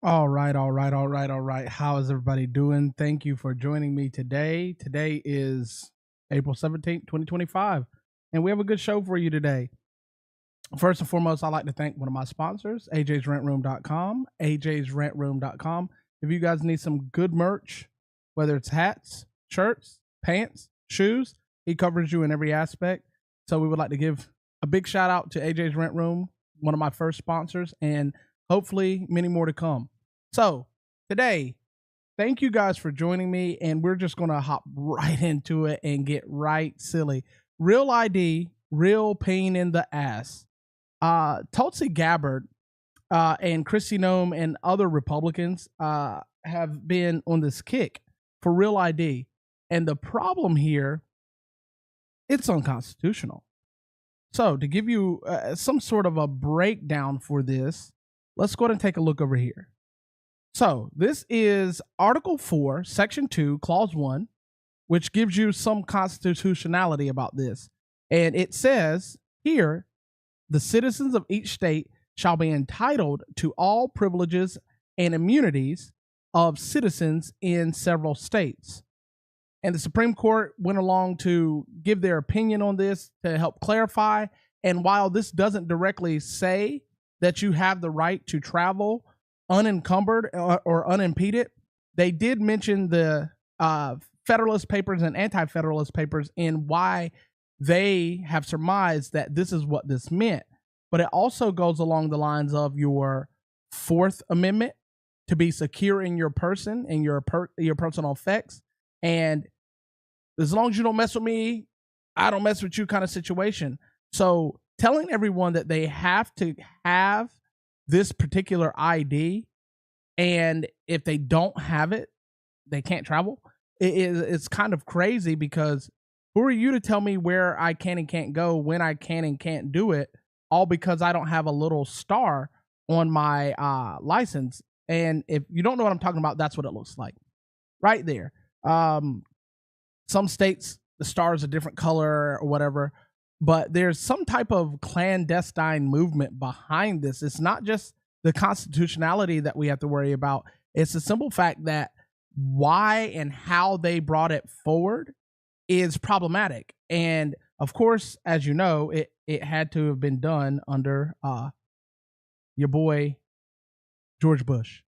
All right. How is everybody doing? Thank you for joining me today. Today is April 17th, 2025, and we have a good show for you today. First and foremost, I'd like to thank one of my sponsors, ajsrentroom.com, ajsrentroom.com. If you guys need some good merch, whether it's hats, shirts, pants, shoes, he covers you in every aspect. So we would like to give a big shout out to AJ's Rent Room, one of my first sponsors, and hopefully many more to come. So today, thank you guys for joining me, and we're just going to hop right into it and get right silly. Real ID, real pain in the ass. Tulsi Gabbard and Kristi Noem and other Republicans have been on this kick for real ID. And the problem here, it's unconstitutional. So to give you some sort of a breakdown for this, let's go ahead and take a look over here. So this is Article 4, Section 2, Clause 1, which gives you some constitutionality about this. And it says here, the citizens of each state shall be entitled to all privileges and immunities of citizens in several states. And the Supreme Court went along to give their opinion on this to help clarify. And while this doesn't directly say that you have the right to travel unencumbered or unimpeded, they did mention the Federalist Papers and Anti-Federalist Papers in why they have surmised that this is what this meant. But it also goes along the lines of your Fourth Amendment to be secure in your person and your personal effects. And as long as you don't mess with me, I don't mess with you kind of situation. So telling everyone that they have to have this particular ID, and if they don't have it, they can't travel. It's kind of crazy, because who are you to tell me where I can and can't go, when I can and can't do it, all because I don't have a little star on my license. And if you don't know what I'm talking about, that's what it looks like right there. Some states, the star is a different color or whatever, but there's some type of clandestine movement behind this. It's not just the constitutionality that we have to worry about. It's the simple fact that why and how they brought it forward is problematic. And of course, as you know, it had to have been done under your boy George Bush.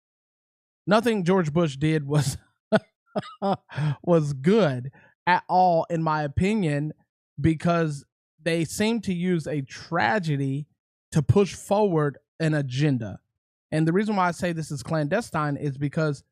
Nothing George Bush did was was good at all, in my opinion, because they seem to use a tragedy to push forward an agenda. And the reason why I say this is clandestine is because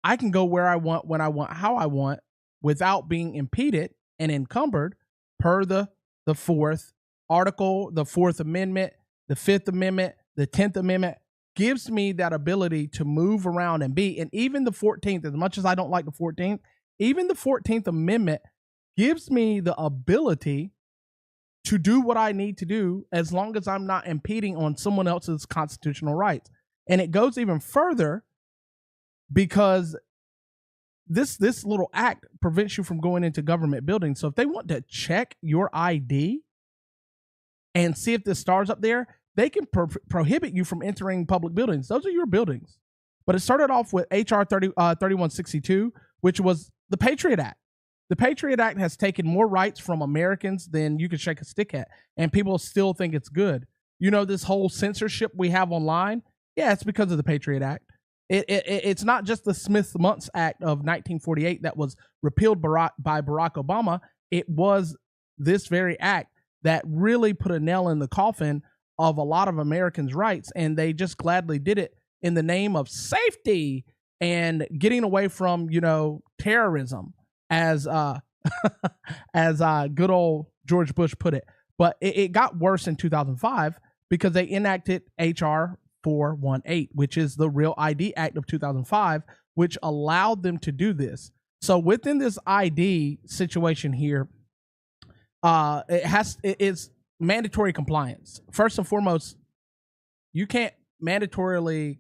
I can go where I want, when I want, how I want, without being impeded and encumbered per the fourth article, the Fourth Amendment, the Fifth Amendment, the 10th Amendment gives me that ability to move around and be. And even the 14th, as much as I don't like the 14th, even the 14th Amendment gives me the ability to do what I need to do as long as I'm not impeding on someone else's constitutional rights. And it goes even further, because this little act prevents you from going into government buildings. So if they want to check your ID and see if the star's up there, they can prohibit you from entering public buildings. Those are your buildings. But it started off with HR 3162, which was the Patriot Act. The Patriot Act has taken more rights from Americans than you can shake a stick at, and people still think it's good. You know, this whole censorship we have online, yeah, it's because of the Patriot Act. It's not just the Smith-Muntz Act of 1948 that was repealed by Barack Obama. It was this very act that really put a nail in the coffin of a lot of Americans' rights, and they just gladly did it in the name of safety and getting away from, terrorism, as good old George Bush put it. But it got worse in 2005 because they enacted HR 418, which is the Real ID Act of 2005, which allowed them to do this. So within this ID situation here, it's mandatory compliance. First and foremost, you can't mandatorily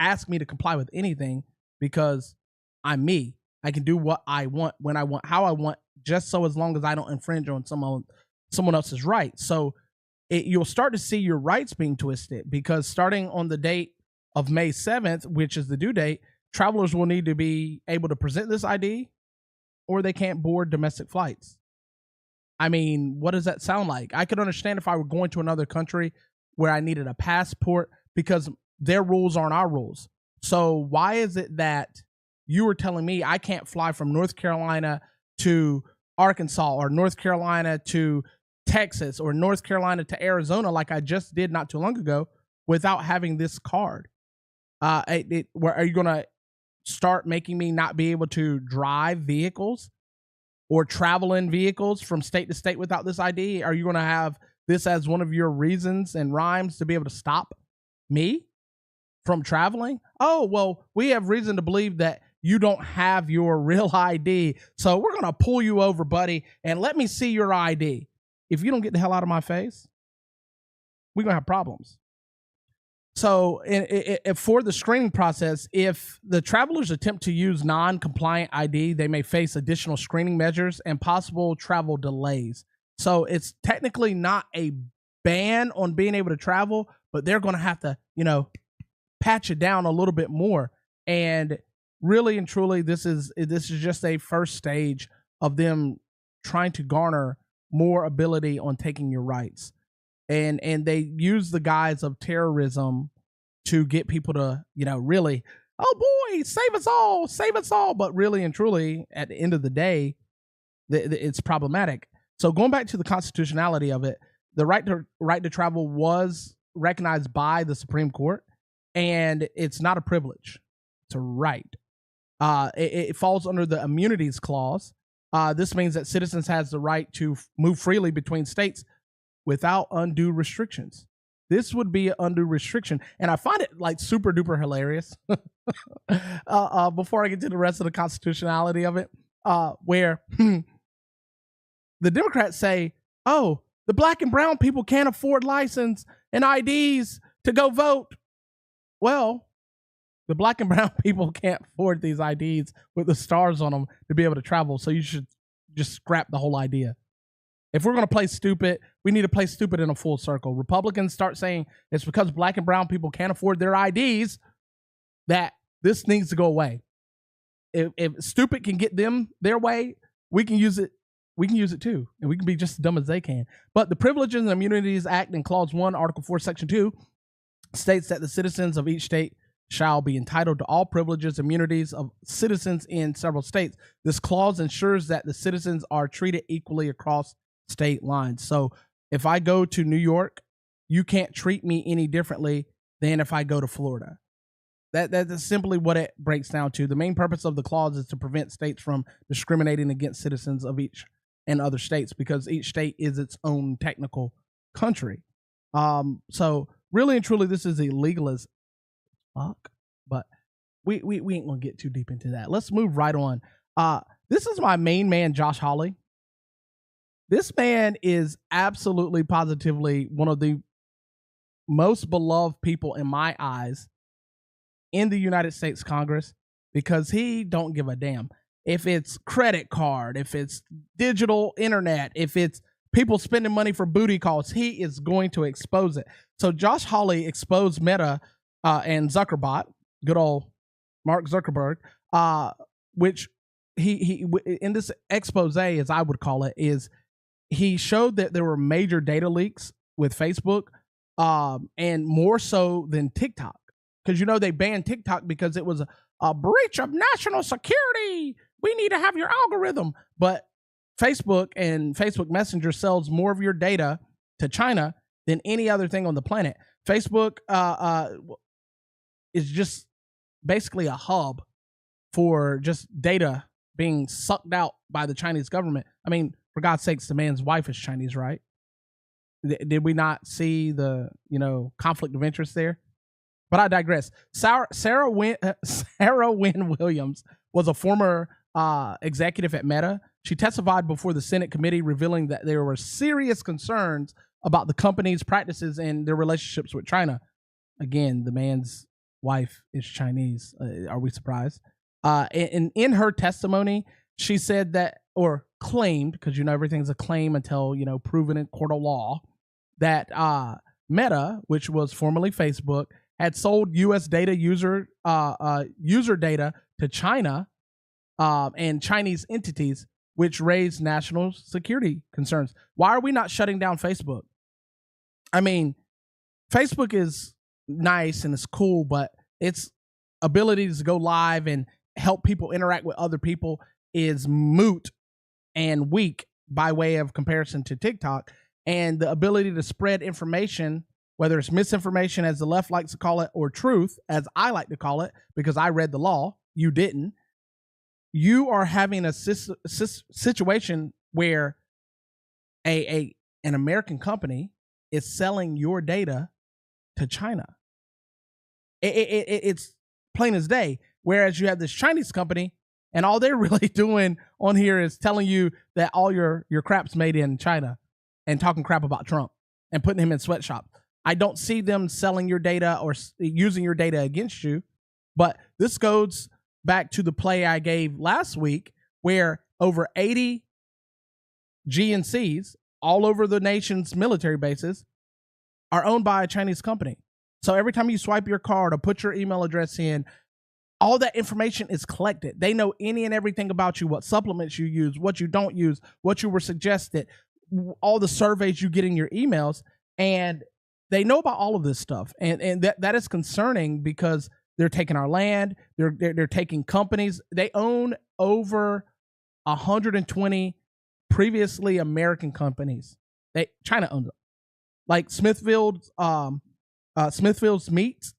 ask me to comply with anything, because I'm me. I can do what I want, when I want, how I want, just so as long as I don't infringe on someone else's rights. So you'll start to see your rights being twisted, because starting on the date of May 7th, which is the due date, travelers will need to be able to present this ID or they can't board domestic flights. I mean, what does that sound like? I could understand if I were going to another country where I needed a passport because their rules aren't our rules. So why is it that you were telling me I can't fly from North Carolina to Arkansas or North Carolina to Texas or North Carolina to Arizona like I just did not too long ago without having this card? Are you going to start making me not be able to drive vehicles or travel in vehicles from state to state without this ID? Are you going to have this as one of your reasons and rhymes to be able to stop me from traveling? Oh, well, we have reason to believe that you don't have your real ID, so we're going to pull you over, buddy, and let me see your ID. If you don't get the hell out of my face, we're going to have problems. So for the screening process, if the travelers attempt to use non-compliant ID, they may face additional screening measures and possible travel delays. So it's technically not a ban on being able to travel, but they're going to have to, patch it down a little bit more. And really and truly, this is just a first stage of them trying to garner more ability on taking your rights. And they use the guise of terrorism to get people to, really, oh boy, save us all. But really and truly, at the end of the day, it's problematic. So going back to the constitutionality of it, the right to travel was recognized by the Supreme Court, and it's not a privilege; it's a right. It falls under the immunities clause. This means that citizens has the right to move freely between states without undue restrictions. This would be an undue restriction, and I find it like super duper hilarious. Before I get to the rest of the constitutionality of it, where the Democrats say, "Oh, the black and brown people can't afford license and IDs to go vote." Well, the black and brown people can't afford these IDs with the stars on them to be able to travel. So you should just scrap the whole idea. If we're going to play stupid, we need to play stupid in a full circle. Republicans start saying it's because black and brown people can't afford their IDs that this needs to go away. If stupid can get them their way, we can use it. We can use it too, and we can be just as dumb as they can. But the Privileges and Immunities Act in Clause 1, Article 4, Section 2 states that the citizens of each state shall be entitled to all privileges and immunities of citizens in several states. This clause ensures that the citizens are treated equally across state lines. So if I go to New York, you can't treat me any differently than if I go to Florida. That's simply what it breaks down to. The main purpose of the clause is to prevent states from discriminating against citizens of each and other states, because each state is its own technical country. So really and truly, this is illegal as fuck, but we ain't gonna get too deep into that. Let's move right on. This is my main man, Josh Hawley. This man is absolutely positively one of the most beloved people in my eyes in the United States Congress, because he don't give a damn if it's credit card, if it's digital internet, if it's people spending money for booty calls. He is going to expose it. So Josh Hawley exposed Meta and Zuckerbot, good old Mark Zuckerberg, which he in this expose, as I would call it, is he showed that there were major data leaks with Facebook, and more so than TikTok. Because, they banned TikTok because it was a breach of national security. We need to have your algorithm. But Facebook and Facebook Messenger sells more of your data to China than any other thing on the planet. Facebook is just basically a hub for just data being sucked out by the Chinese government. I mean, for God's sakes, the man's wife is Chinese, right? Did we not see the, conflict of interest there? But I digress. Sarah Wynn Williams was a former executive at Meta. She testified before the Senate committee, revealing that there were serious concerns about the company's practices and their relationships with China. Again, the man's wife is Chinese. Are we surprised? And in her testimony, she said that, or claimed, because everything's a claim until proven in court of law, that Meta, which was formerly Facebook, had sold U.S. data user data to China and Chinese entities, which raised national security concerns. Why are we not shutting down Facebook? I mean, Facebook is nice and it's cool, but its ability to go live and help people interact with other people is moot and weak by way of comparison to TikTok. And the ability to spread information, whether it's misinformation, as the left likes to call it, or truth, as I like to call it, because I read the law, you didn't. You are having a situation where an American company is selling your data to China. It's plain as day. Whereas you have this Chinese company, and all they're really doing on here is telling you that all your crap's made in China and talking crap about Trump and putting him in sweatshop. I don't see them selling your data or using your data against you. But this goes back to the play I gave last week, where over 80 GNCs all over the nation's military bases are owned by a Chinese company. So every time you swipe your card or put your email address in, all that information is collected. They know any and everything about you, what supplements you use, what you don't use, what you were suggested, all the surveys you get in your emails, and they know about all of this stuff. And that is concerning, because they're taking our land, they're taking companies. They own over 120 previously American companies. China owns them, like Smithfield's Meats.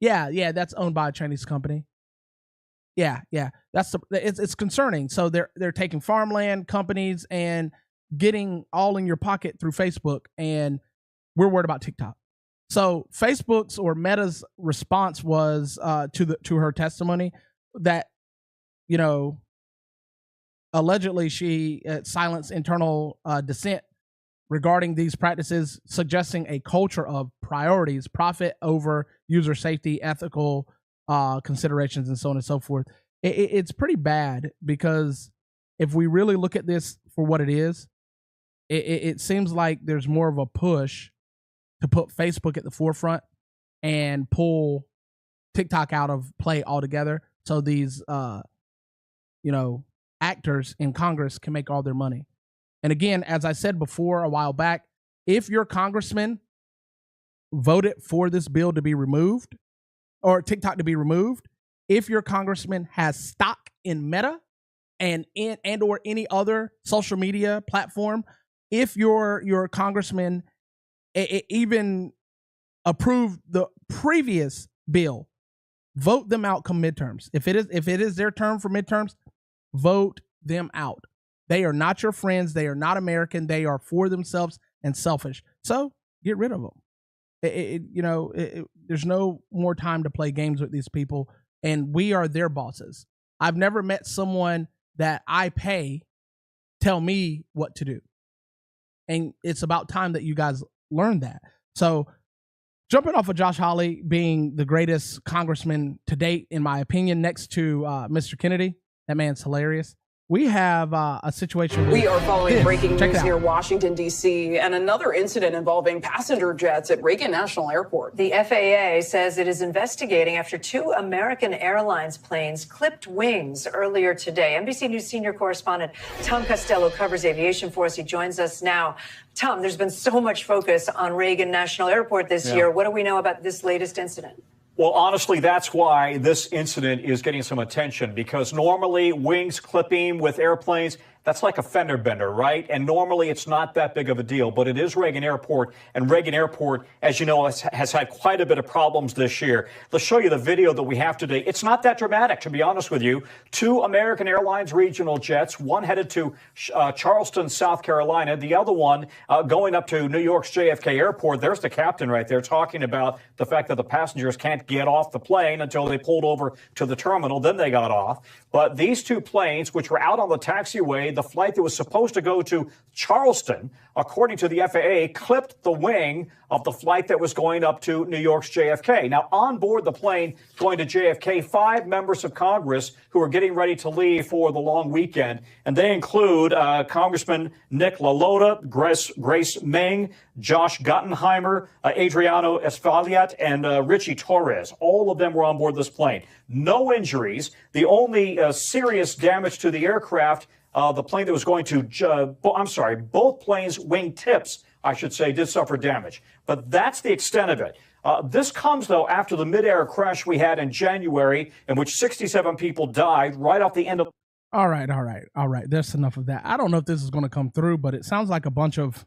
Yeah, that's owned by a Chinese company. Yeah, it's concerning. So they're taking farmland companies and getting all in your pocket through Facebook, and we're worried about TikTok. So Facebook's or Meta's response was to her testimony that, allegedly she silenced internal dissent regarding these practices, suggesting a culture of priorities, profit over user safety, ethical considerations, and so on and so forth. It's pretty bad, because if we really look at this for what it is, it seems like there's more of a push to put Facebook at the forefront and pull TikTok out of play altogether, so these actors in Congress can make all their money. And again, as I said before a while back, if your congressman voted for this bill to be removed, or TikTok to be removed, if your congressman has stock in Meta and or any other social media platform, if your congressman even approved the previous bill, vote them out come midterms. If it is their term for midterms, vote them out. They are not your friends. They are not American. They are for themselves and selfish. So get rid of them. There's no more time to play games with these people, and we are their bosses. I've never met someone that I pay tell me what to do. And it's about time that you guys learn that. So jumping off of Josh Hawley being the greatest congressman to date, in my opinion, next to Mr. Kennedy, that man's hilarious. We have a situation. We are following breaking news near Washington, D.C., and another incident involving passenger jets at Reagan National Airport. The FAA says it is investigating after two American Airlines planes clipped wings earlier today. NBC News senior correspondent Tom Costello covers aviation for us. He joins us now. Tom, there's been so much focus on Reagan National Airport this year. What do we know about this latest incident? Well, honestly, that's why this incident is getting some attention, because normally wings clipping with airplanes, that's like a fender bender, right? And normally it's not that big of a deal, but it is Reagan Airport. And Reagan Airport, as you know, has had quite a bit of problems this year. Let's show you the video that we have today. It's not that dramatic, to be honest with you. Two American Airlines regional jets, one headed to Charleston, South Carolina, the other one going up to New York's JFK Airport. There's the captain right there talking about the fact that the passengers can't get off the plane until they pulled over to the terminal. Then they got off. But these two planes, which were out on the taxiway, the flight that was supposed to go to Charleston, according to the FAA, clipped the wing of the flight that was going up to New York's JFK. Now, on board the plane going to JFK, 5 members of Congress who are getting ready to leave for the long weekend, and they include Congressman Nick LaLota, Grace Meng, Josh Gottenheimer, Adriano Espaillat, and Richie Torres. All of them were on board this plane. No injuries. The only serious damage to the aircraft, the plane that was going to, both planes' wing tips, I should say, did suffer damage. But that's the extent of it. This comes, though, after the midair crash we had in January, in which 67 people died right off the end of. All right. There's enough of that. I don't know if this is going to come through, but it sounds like a bunch of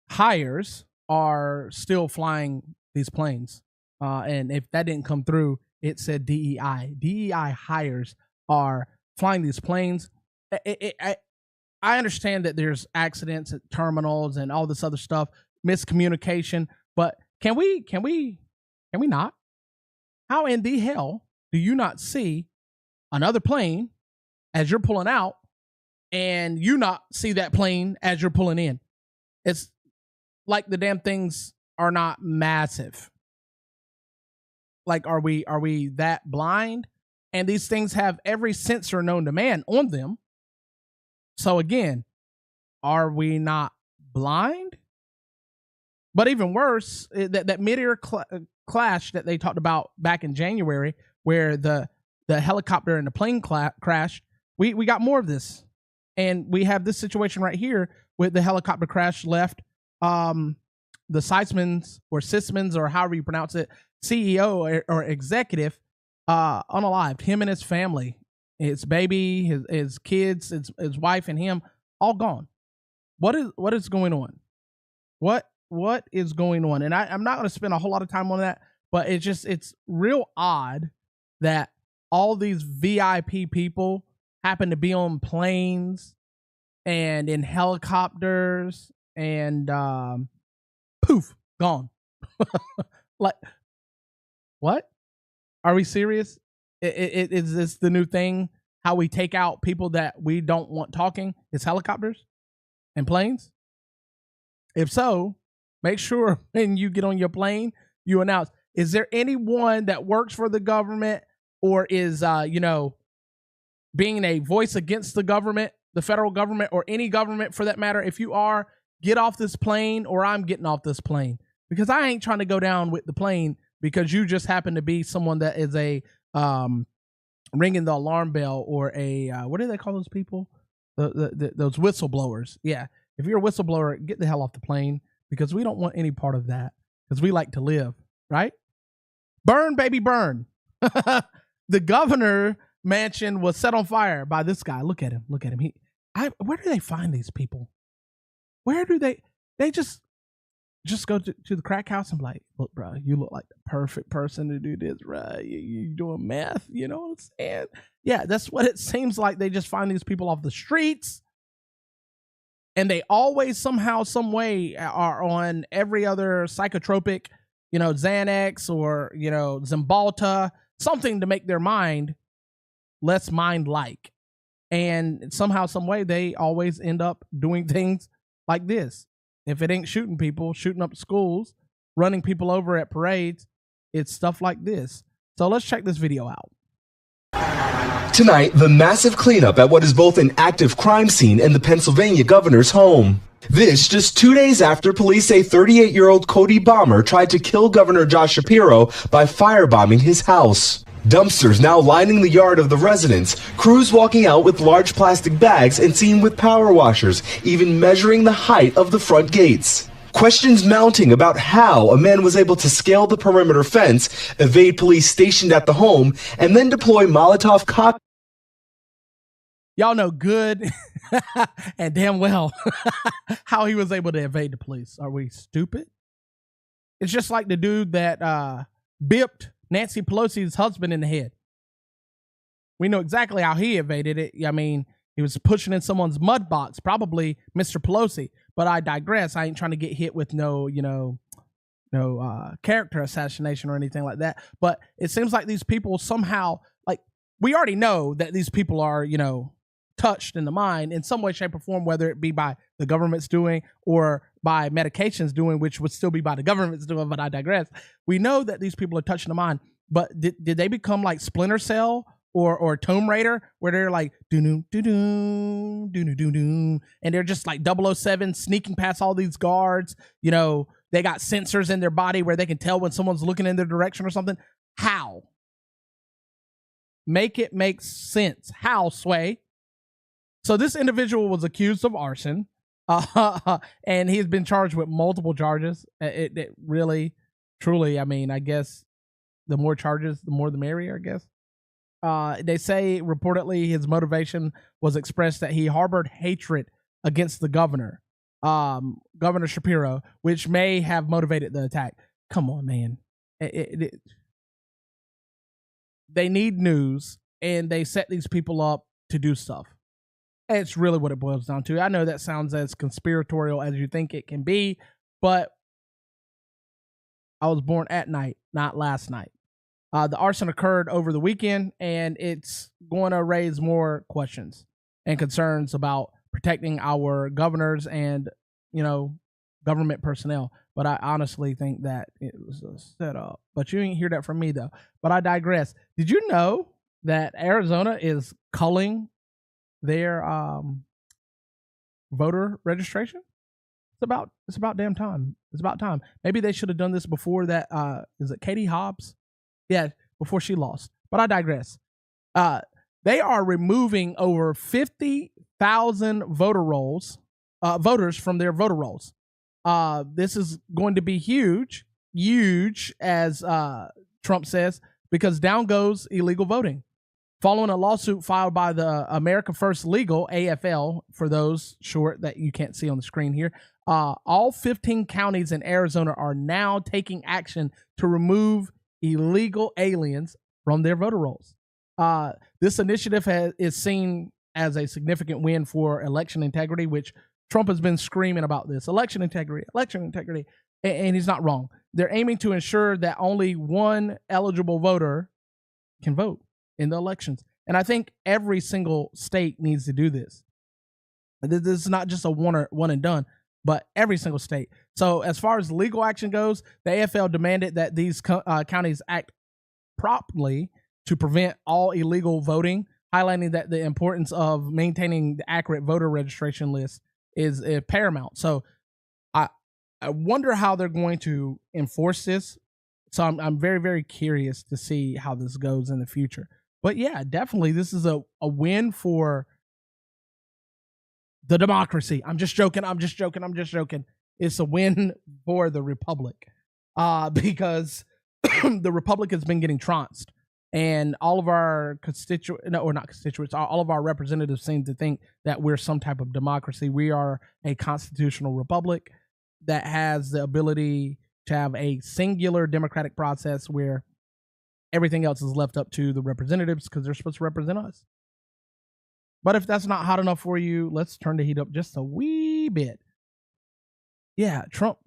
hires are still flying these planes. And if that didn't come through, it said DEI. DEI hires are flying these planes. I understand that there's accidents at terminals and all this other stuff, miscommunication, but can we not? How in the hell do you not see another plane as you're pulling out and you not see that plane as you're pulling in? It's like the damn things are not massive. Like, are we that blind? And these things have every sensor known to man on them. So again, are we not blind? But even worse, that mid-air clash that they talked about back in January, where the helicopter and the plane crashed, we got more of this. And we have this situation right here with the helicopter crash left the Sismans or however you pronounce it, CEO or executive unalived. Him and his family, his baby, his kids, his wife and him, all gone. What is going on? What is going on? And I'm not going to spend a whole lot of time on that, but it's real odd that all these VIP people happen to be on planes and in helicopters and poof, gone. Like, what? Are we serious? Is this the new thing? How we take out people that we don't want talking? It's helicopters and planes? If so, make sure when you get on your plane, you announce, is there anyone that works for the government or is, being a voice against the government, the federal government, or any government for that matter? If you are, get off this plane or I'm getting off this plane. Because I ain't trying to go down with the plane because you just happen to be someone that is a ringing the alarm bell or a, what do they call those people? Those whistleblowers. Yeah. If you're a whistleblower, get the hell off the plane because we don't want any part of that because we like to live, right? Burn, baby, burn. The governor mansion was set on fire by this guy. Look at him. Where do they find these people? Where do they just go to the crack house and be like, look, bro, you look like the perfect person to do this, bro. You doing meth, you know what I'm saying? Yeah, that's what it seems like. They just find these people off the streets. And they always somehow, some way are on every other psychotropic, Xanax or, Zymbalta, something to make their mind less mind-like. And somehow, some way, they always end up doing things like this. If it ain't shooting people, shooting up schools, running people over at parades, it's stuff like this. So let's check this video out. Tonight, the massive cleanup at what is both an active crime scene and the Pennsylvania governor's home. This just 2 days after police say 38-year-old Cody Bomber tried to kill Governor Josh Shapiro by firebombing his house. Dumpsters now lining the yard of the residence, crews walking out with large plastic bags and seen with power washers, even measuring the height of the front gates. Questions mounting about how a man was able to scale the perimeter fence, evade police stationed at the home, and then deploy Molotov cocktails. Y'all know good and damn well how he was able to evade the police. Are we stupid? It's just like the dude that bipped Nancy Pelosi's husband in the head. We know exactly how he evaded it. I mean, he was pushing in someone's mud box, probably Mr. Pelosi. But I digress. I ain't trying to get hit with no character assassination or anything like that. But it seems like these people somehow, like, we already know that these people are, touched in the mind in some way, shape, or form, whether it be by the government's doing or by medications doing, which would still be by the government's doing, but I digress. We know that these people are touching the mind, but did they become like Splinter Cell or Tomb Raider, where they're like doo doo doo doo doo doo, and they're just like 007 sneaking past all these guards? You know, they got sensors in their body where they can tell when someone's looking in their direction or something. How? Make it make sense. How, Sway? So this individual was accused of arson, and he's been charged with multiple charges. It really, truly, I mean, I guess the more charges, the more the merrier, I guess. They say reportedly his motivation was expressed that he harbored hatred against the governor, Governor Shapiro, which may have motivated the attack. Come on, man. They need news, and they set these people up to do stuff. It's really what it boils down to. I know that sounds as conspiratorial as you think it can be, but I was born at night, not last night. The arson occurred over the weekend, and it's going to raise more questions and concerns about protecting our governors and, you know, government personnel. But I honestly think that it was a setup. But you didn't hear that from me, though. But I digress. Did you know that Arizona is culling their voter registration? It's about damn time. It's about time. Maybe they should have done this before that. Is it Katie Hobbs? Yeah, before she lost. But I digress. They are removing over 50,000 voters from their voter rolls. This is going to be huge, as Trump says, because down goes illegal voting. Following a lawsuit filed by the America First Legal, AFL, for those short that you can't see on the screen here, all 15 counties in Arizona are now taking action to remove illegal aliens from their voter rolls. This initiative is seen as a significant win for election integrity, which Trump has been screaming about this. Election integrity, and he's not wrong. They're aiming to ensure that only one eligible voter can vote in the elections. And I think every single state needs to do this. This is not just a one and done, but every single state. So as far as legal action goes, the AFL demanded that these counties act promptly to prevent all illegal voting, highlighting that the importance of maintaining the accurate voter registration list is paramount. So I wonder how they're going to enforce this. So I'm very, very curious to see how this goes in the future. But yeah, definitely this is a win for the democracy. I'm just joking. It's a win for the republic, because the republic has been getting trounced, and all of our all of our representatives seem to think that we're some type of democracy. We are a constitutional republic that has the ability to have a singular democratic process where everything else is left up to the representatives because they're supposed to represent us. But if that's not hot enough for you, let's turn the heat up just a wee bit. Yeah, Trump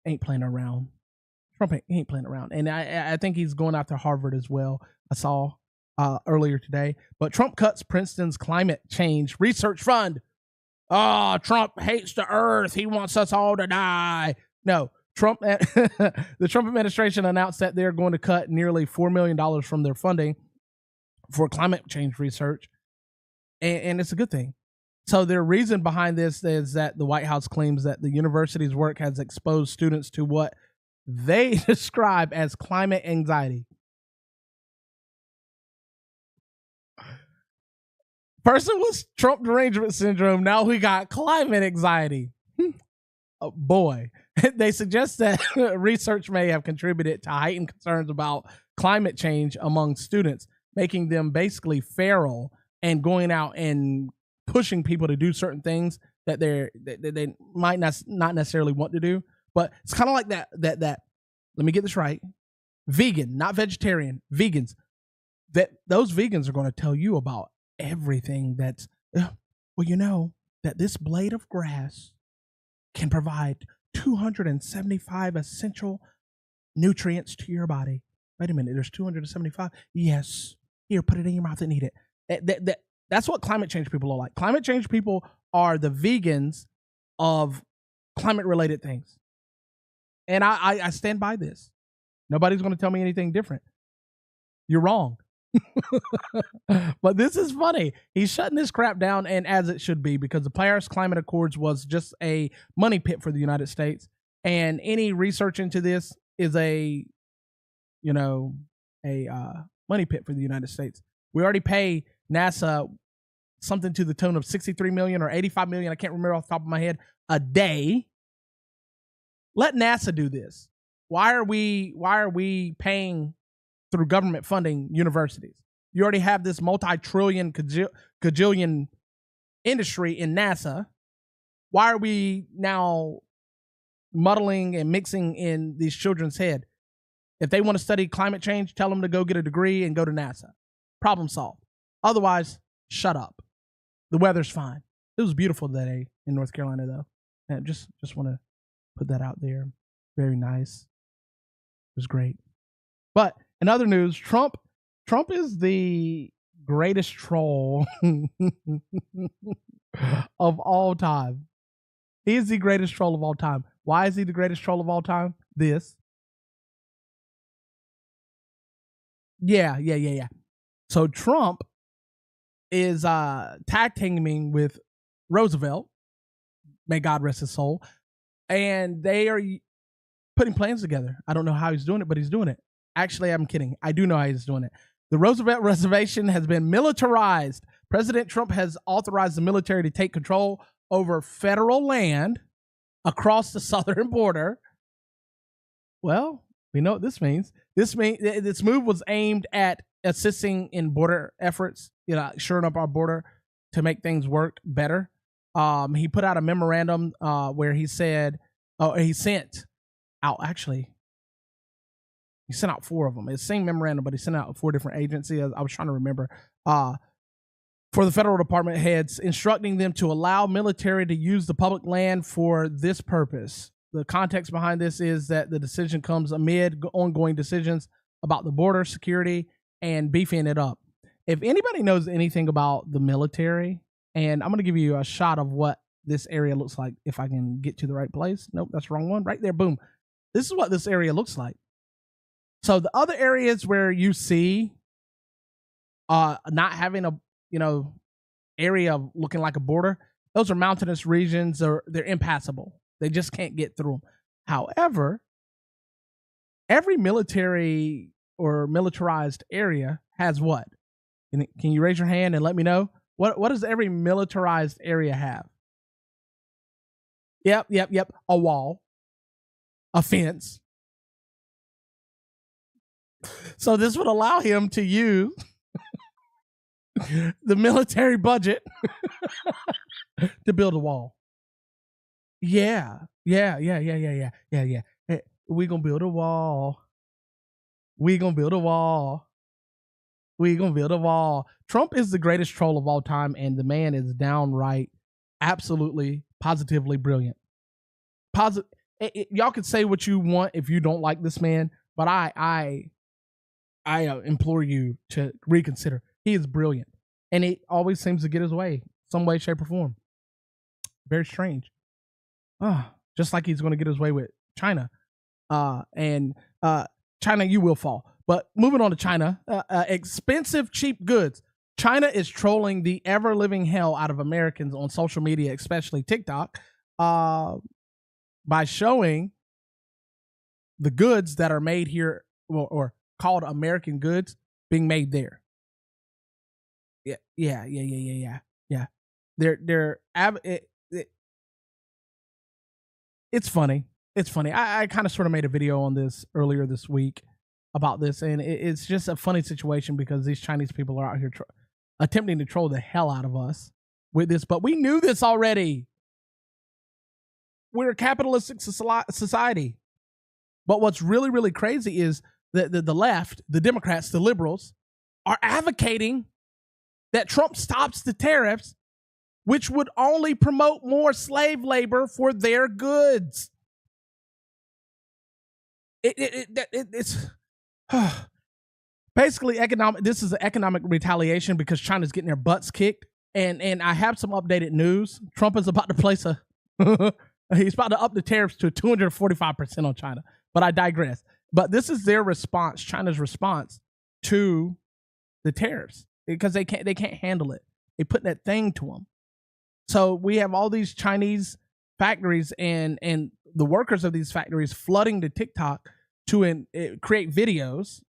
ain't playing around. Trump ain't playing around. And I think he's going after Harvard as well. I saw earlier today. But Trump cuts Princeton's climate change research fund. Oh, Trump hates the earth. He wants us all to die. No, the Trump administration announced that they're going to cut nearly $4 million from their funding for climate change research. And it's a good thing. So their reason behind this is that the White House claims that the university's work has exposed students to what they describe as climate anxiety. Person was Trump derangement syndrome. Now we got climate anxiety. Oh, boy. They suggest that research may have contributed to heightened concerns about climate change among students, making them basically feral and going out and pushing people to do certain things that they might not necessarily want to do. But it's kind of like that. Let me get this right. Vegan, not vegetarian, vegans. That those vegans are going to tell you about everything that's, well, you know, that this blade of grass can provide 275 essential nutrients to your body. Wait a minute, there's 275? Yes. Here, put it in your mouth and eat it. That's what climate change people are like. Climate change people are the vegans of climate-related things. And I stand by this. Nobody's going to tell me anything different. You're wrong. But this is funny. He's shutting this crap down, and as it should be, because the Paris Climate Accords was just a money pit for the United States. And any research into this is a money pit for the United States. We already pay NASA something to the tune of $63 million or $85 million, I can't remember off the top of my head, a day. Let NASA do this. Why are we paying through government funding universities? You already have this multi-trillion cajillion industry in NASA. Why are we now muddling and mixing in these children's head? If they want to study climate change, tell them to go get a degree and go to NASA. Problem solved. Otherwise, shut up. The weather's fine. It was beautiful that day in North Carolina, though. And just want to put that out there. Very nice. It was great. But in other news, Trump is the greatest troll of all time. He is the greatest troll of all time. Why is he the greatest troll of all time? This. Yeah. So Trump is tag teaming with Roosevelt. May God rest his soul. And they are putting plans together. I don't know how he's doing it, but he's doing it. Actually, I'm kidding. I do know how he's doing it. The Roosevelt Reservation has been militarized. President Trump has authorized the military to take control over federal land across the southern border. Well, we know what this means. This move was aimed at assisting in border efforts, shoring up our border to make things work better. He put out a memorandum where he said, he sent out 4 of them. It's the same memorandum, but he sent out 4 different agencies. I was trying to remember. For the federal department heads, instructing them to allow military to use the public land for this purpose. The context behind this is that the decision comes amid ongoing decisions about the border security and beefing it up. If anybody knows anything about the military, and I'm going to give you a shot of what this area looks like if I can get to the right place. Nope, that's the wrong one. Right there, boom. This is what this area looks like. So the other areas where you see not having a area looking like a border, those are mountainous regions, or they're impassable. They just can't get through them. However, every military or militarized area has what? Can you raise your hand and let me know? What does every militarized area have? Yep. A wall, a fence. So this would allow him to use the military budget to build a wall. Yeah. Hey, we gonna build a wall. Trump is the greatest troll of all time, and the man is downright, absolutely, positively brilliant. Y'all can say what you want if you don't like this man, but I implore you to reconsider. He is brilliant, and he always seems to get his way, some way, shape, or form. Very strange. Just like he's going to get his way with China. China, you will fall. But moving on to China, expensive, cheap goods. China is trolling the ever-living hell out of Americans on social media, especially TikTok, by showing the goods that are made here, or called American goods, being made there. Yeah. It's funny. I kind of sort of made a video on this earlier this week about this, and it's just a funny situation because these Chinese people are out here attempting to troll the hell out of us with this, but we knew this already. We're a capitalistic society. But what's really, really crazy is that the left, the Democrats, the liberals, are advocating that Trump stops the tariffs, which would only promote more slave labor for their goods. It's basically this is an economic retaliation because China's getting their butts kicked. And I have some updated news. Trump is about to place he's about to up the tariffs to 245% on China. But I digress. But this is their response, China's response to the tariffs, because they can't handle it. They put that thing to them. So we have all these Chinese factories and the workers of these factories flooding to TikTok to create videos.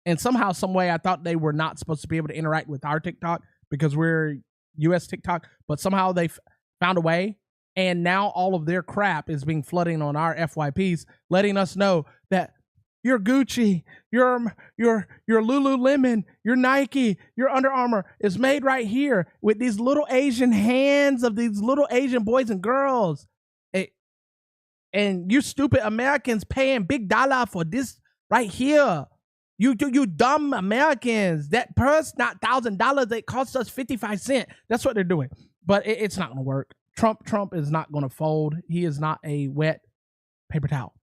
And somehow, some way, I thought they were not supposed to be able to interact with our TikTok because we're US TikTok, but somehow they found a way. And now all of their crap is being flooding on our FYPs, letting us know that your Gucci, your Lululemon, your Nike, your Under Armour is made right here with these little Asian hands of these little Asian boys and girls. And you stupid Americans paying big dollar for this right here. You dumb Americans. That purse, not $1,000, it costs us 55 cents. That's what they're doing. But it's not going to work. Trump is not going to fold. He is not a wet paper towel.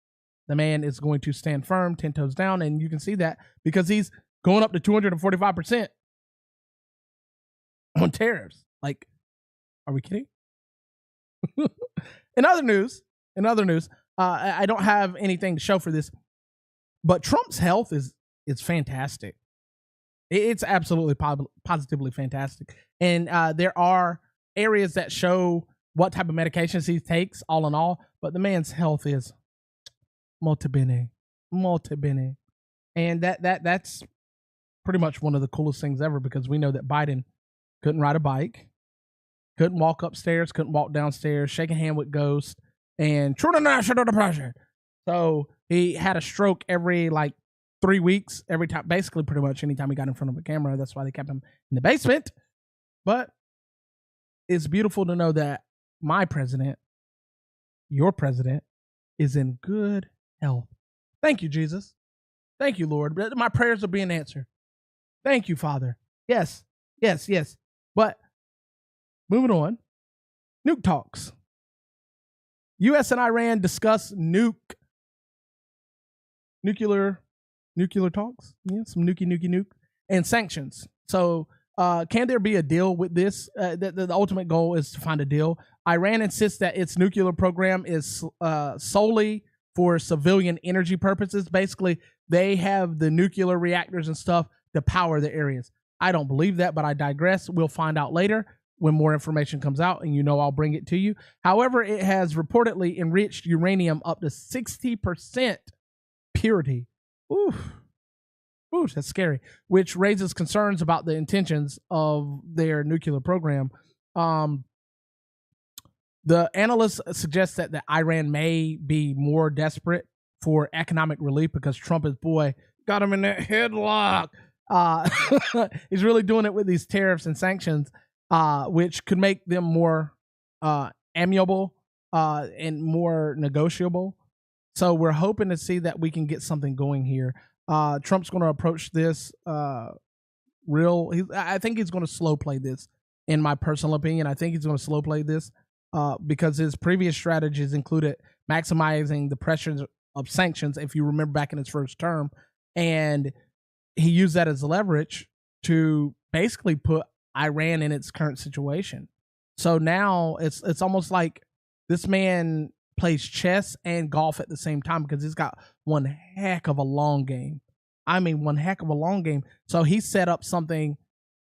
The man is going to stand firm, 10 toes down, and you can see that because he's going up to 245% on tariffs. Like, are we kidding? In other news, I don't have anything to show for this, but Trump's health is fantastic. It's absolutely positively fantastic. And there are areas that show what type of medications he takes, all in all, but the man's health is molto bene. And that's pretty much one of the coolest things ever, because we know that Biden couldn't ride a bike, couldn't walk upstairs, couldn't walk downstairs, shake a hand with ghosts, and true to national depression. So he had a stroke every 3 weeks, every time, basically pretty much anytime he got in front of a camera. That's why they kept him in the basement. But it's beautiful to know that my president, your president, is in good health. Thank you, Jesus. Thank you, Lord. My prayers are being answered. Thank you, Father. Yes. But moving on, nuke talks. U.S. and Iran discuss nuclear talks. Yeah, some nuke, and sanctions. So, can there be a deal with this? The ultimate goal is to find a deal. Iran insists that its nuclear program is solely for civilian energy purposes. Basically, they have the nuclear reactors and stuff to power the areas. I don't believe that, but I digress. We'll find out later when more information comes out, and I'll bring it to you. However, it has reportedly enriched uranium up to 60% purity. Oof, that's scary, which raises concerns about the intentions of their nuclear program. The analysts suggest that Iran may be more desperate for economic relief because Trump got him in that headlock. He's really doing it with these tariffs and sanctions, which could make them more amiable and more negotiable. So we're hoping to see that we can get something going here. Trump's going to approach this I think he's going to slow play this, in my personal opinion. I think he's going to slow play this because his previous strategies included maximizing the pressures of sanctions, if you remember back in his first term. And he used that as leverage to basically put Iran in its current situation. So now it's almost like this man plays chess and golf at the same time, because he's got one heck of a long game. I mean, one heck of a long game. So he set up something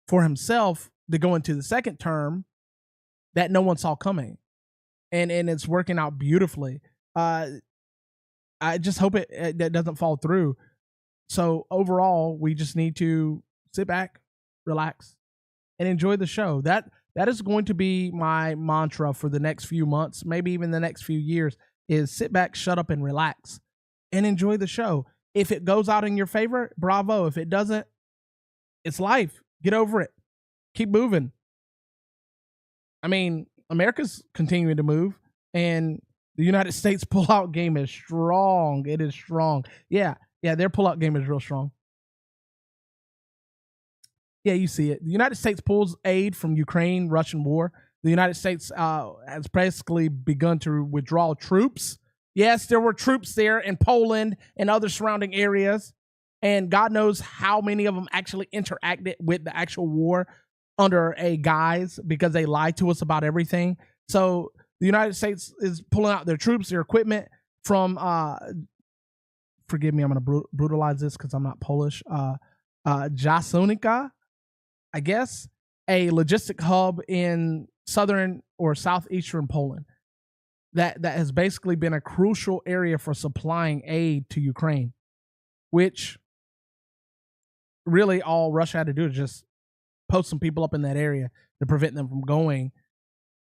for himself to go into the second term that no one saw coming. And it's working out beautifully. I just hope that doesn't fall through. So overall, we just need to sit back, relax, and enjoy the show. That is going to be my mantra for the next few months, maybe even the next few years, is sit back, shut up, and relax, and enjoy the show. If it goes out in your favor, bravo. If it doesn't, it's life. Get over it. Keep moving. I mean, America's continuing to move, and the United States pullout game is strong. It is strong. Yeah, their pullout game is real strong. Yeah, you see it. The United States pulls aid from Ukraine-Russian war. The United States has basically begun to withdraw troops. Yes, there were troops there in Poland and other surrounding areas. And God knows how many of them actually interacted with the actual war under a guise because they lied to us about everything. So the United States is pulling out their troops, their equipment from, forgive me, I'm going to brutalize this because I'm not Polish, Jasonica, I guess, a logistic hub in southern or southeastern Poland that has basically been a crucial area for supplying aid to Ukraine, which really all Russia had to do is just post some people up in that area to prevent them from going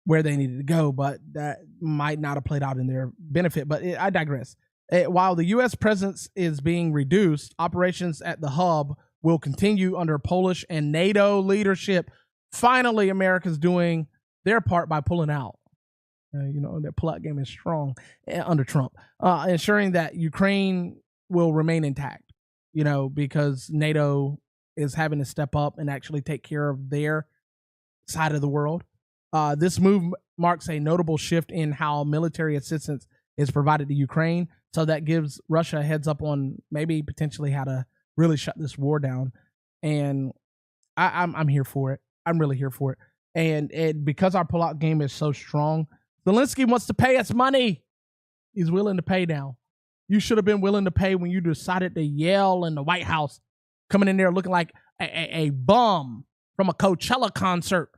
where they needed to go, but that might not have played out in their benefit. But I digress. While the U.S. presence is being reduced, operations at the hub will continue under Polish and NATO leadership. Finally, America's doing their part by pulling out. Their pull-out game is strong under Trump, ensuring that Ukraine will remain intact, because NATO is having to step up and actually take care of their side of the world. This move marks a notable shift in how military assistance is provided to Ukraine. So that gives Russia a heads up on maybe potentially how to really shut this war down. And I'm here for it. I'm really here for it. And because our pullout game is so strong, Zelensky wants to pay us money. He's willing to pay now. You should have been willing to pay when you decided to yell in the White House, coming in there looking like a bum from a Coachella concert,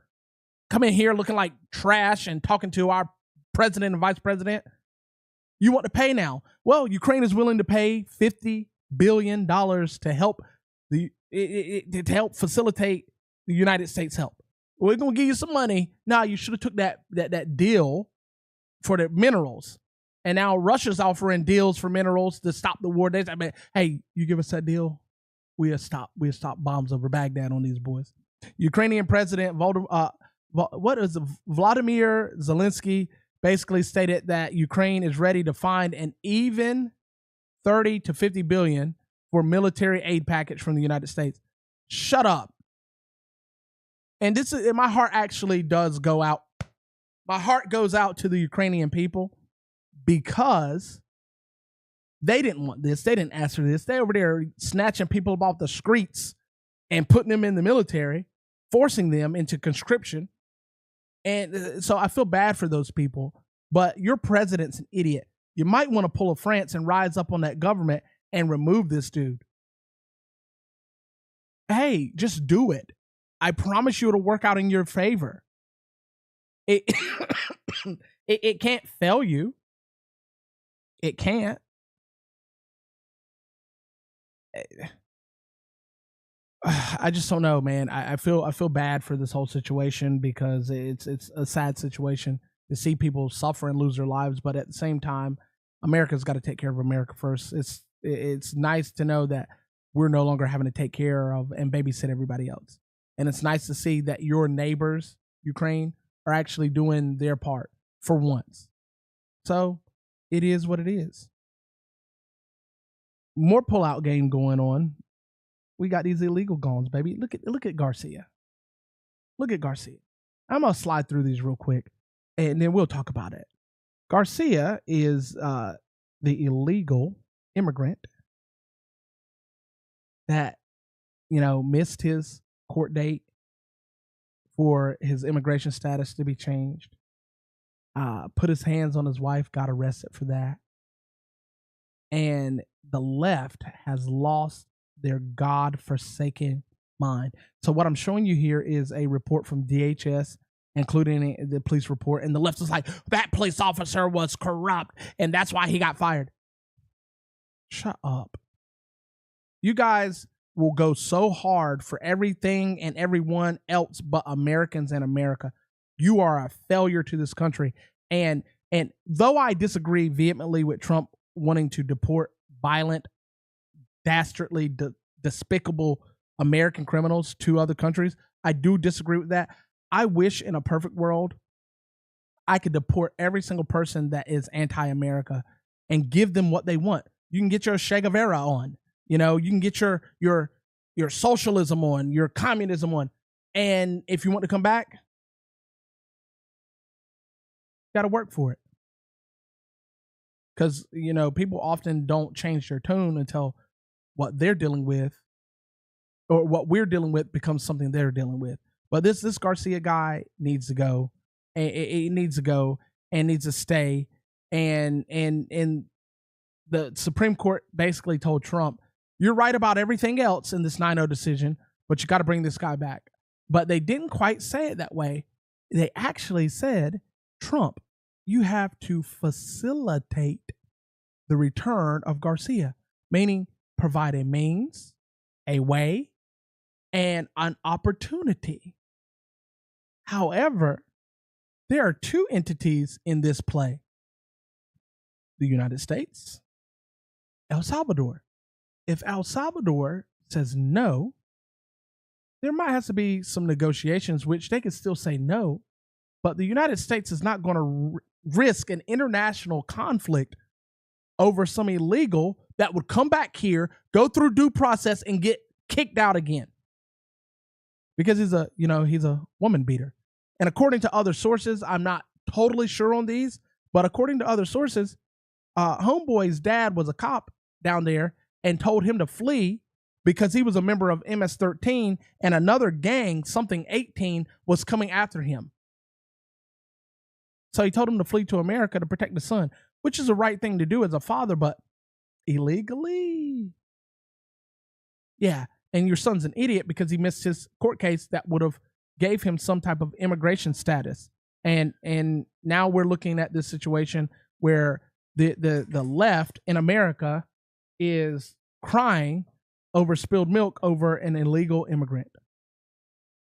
coming here looking like trash and talking to our president and vice president. You want to pay now. Well, Ukraine is willing to pay $50 billion to help to help facilitate the United States help. We're going to give you some money. Now, you should have took that deal for the minerals. And now Russia's offering deals for minerals to stop the war. Hey, you give us that deal, we'll stop bombs over Baghdad on these boys. Ukrainian President Vladimir Zelensky basically stated that Ukraine is ready to find an even 30 to 50 billion for military aid package from the United States. Shut up. And my heart actually does go out. My heart goes out to the Ukrainian people because they didn't want this. They didn't ask for this. They over there snatching people off the streets and putting them in the military, forcing them into conscription. And so I feel bad for those people, but your president's an idiot. You might want to pull a France and rise up on that government and remove this dude. Hey, just do it. I promise you it'll work out in your favor. It can't fail you. It can't. I just don't know, man. I feel bad for this whole situation because it's a sad situation to see people suffer and lose their lives. But at the same time, America's got to take care of America first. It's nice to know that we're no longer having to take care of and babysit everybody else. And it's nice to see that your neighbors, Ukraine, are actually doing their part for once. So it is what it is. More pullout game going on. We got these illegal guns, baby. Look at Garcia. Look at Garcia. I'm gonna slide through these real quick, and then we'll talk about it. Garcia is the illegal immigrant that missed his court date for his immigration status to be changed. Put his hands on his wife, got arrested for that, and the left has lost their God-forsaken mind. So what I'm showing you here is a report from DHS, including the police report, and the left is like, that police officer was corrupt, and that's why he got fired. Shut up. You guys will go so hard for everything and everyone else but Americans and America. You are a failure to this country. And though I disagree vehemently with Trump wanting to deport violent, dastardly, despicable American criminals to other countries, I do disagree with that. I wish in a perfect world I could deport every single person that is anti-America and give them what they want. You can get your Che Guevara on, you can get your socialism on, your communism on, and if you want to come back, you got to work for it. Because people often don't change their tune until what they're dealing with, or what we're dealing with becomes something they're dealing with. But this Garcia guy needs to go. It needs to go and needs to stay. And the Supreme Court basically told Trump, you're right about everything else in this 9-0 decision, but you got to bring this guy back. But they didn't quite say it that way. They actually said, Trump, you have to facilitate the return of Garcia, meaning provide a means, a way, and an opportunity. However, there are two entities in this play: the United States, El Salvador. If El Salvador says no, there might have to be some negotiations, which they can still say no, but the United States is not going to risk an international conflict over some illegal that would come back here, go through due process, and get kicked out again. Because he's a woman beater. And according to other sources, I'm not totally sure on these, but according to other sources, Homeboy's dad was a cop down there and told him to flee because he was a member of MS-13 and another gang, something 18, was coming after him. So he told him to flee to America to protect the son, which is the right thing to do as a father, but illegally. Yeah, and your son's an idiot because he missed his court case that would have gave him some type of immigration status. And now we're looking at this situation where the left in America is crying over spilled milk over an illegal immigrant.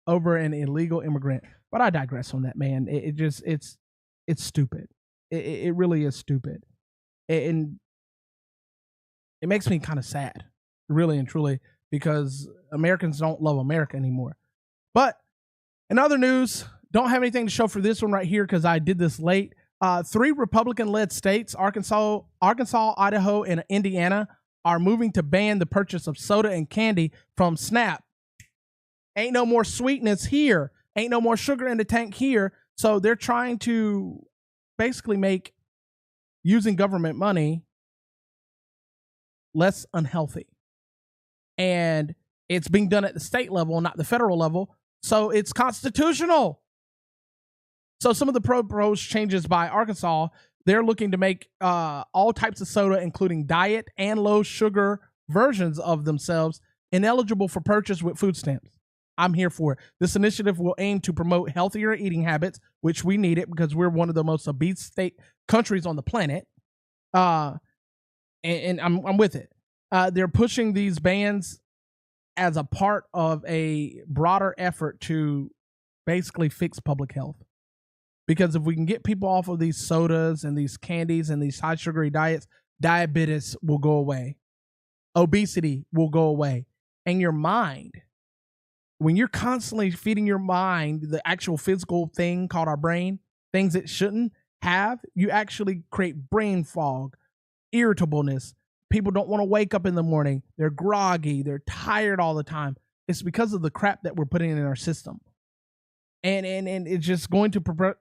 But I digress on that, man. It's stupid. It really is stupid. And it makes me kind of sad, really and truly, because Americans don't love America anymore. But in other news, don't have anything to show for this one right here because I did this late. 3 Republican-led states, Arkansas, Idaho, and Indiana, are moving to ban the purchase of soda and candy from SNAP. Ain't no more sweetness here. Ain't no more sugar in the tank here. So they're trying to basically make using government money less unhealthy. And it's being done at the state level, not the federal level. So it's constitutional. So some of the proposed changes by Arkansas, they're looking to make all types of soda, including diet and low sugar versions of themselves, ineligible for purchase with food stamps. I'm here for it. This initiative will aim to promote healthier eating habits, which we need it because we're one of the most obese countries on the planet. And I'm with it. They're pushing these bans as a part of a broader effort to basically fix public health. Because if we can get people off of these sodas and these candies and these high sugary diets, diabetes will go away. Obesity will go away. And your mind, when you're constantly feeding your mind the actual physical thing called our brain, things it shouldn't have, you actually create brain fog, irritableness. People don't want to wake up in the morning. They're groggy. They're tired all the time. It's because of the crap that we're putting in our system. And it's just going to,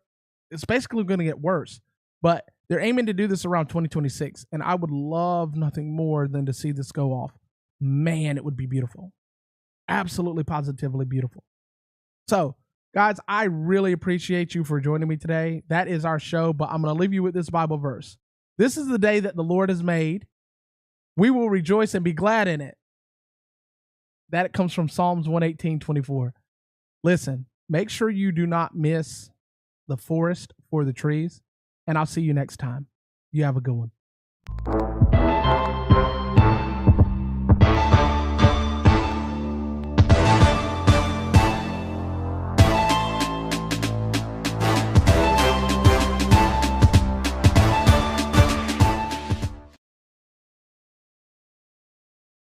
it's basically going to get worse. But they're aiming to do this around 2026. And I would love nothing more than to see this go off. Man, it would be beautiful. Absolutely, positively beautiful. So, guys, I really appreciate you for joining me today. That is our show, but I'm going to leave you with this Bible verse. This is the day that the Lord has made. We will rejoice and be glad in it. That comes from Psalms 118:24. Listen, make sure you do not miss the forest for the trees, and I'll see you next time. You have a good one.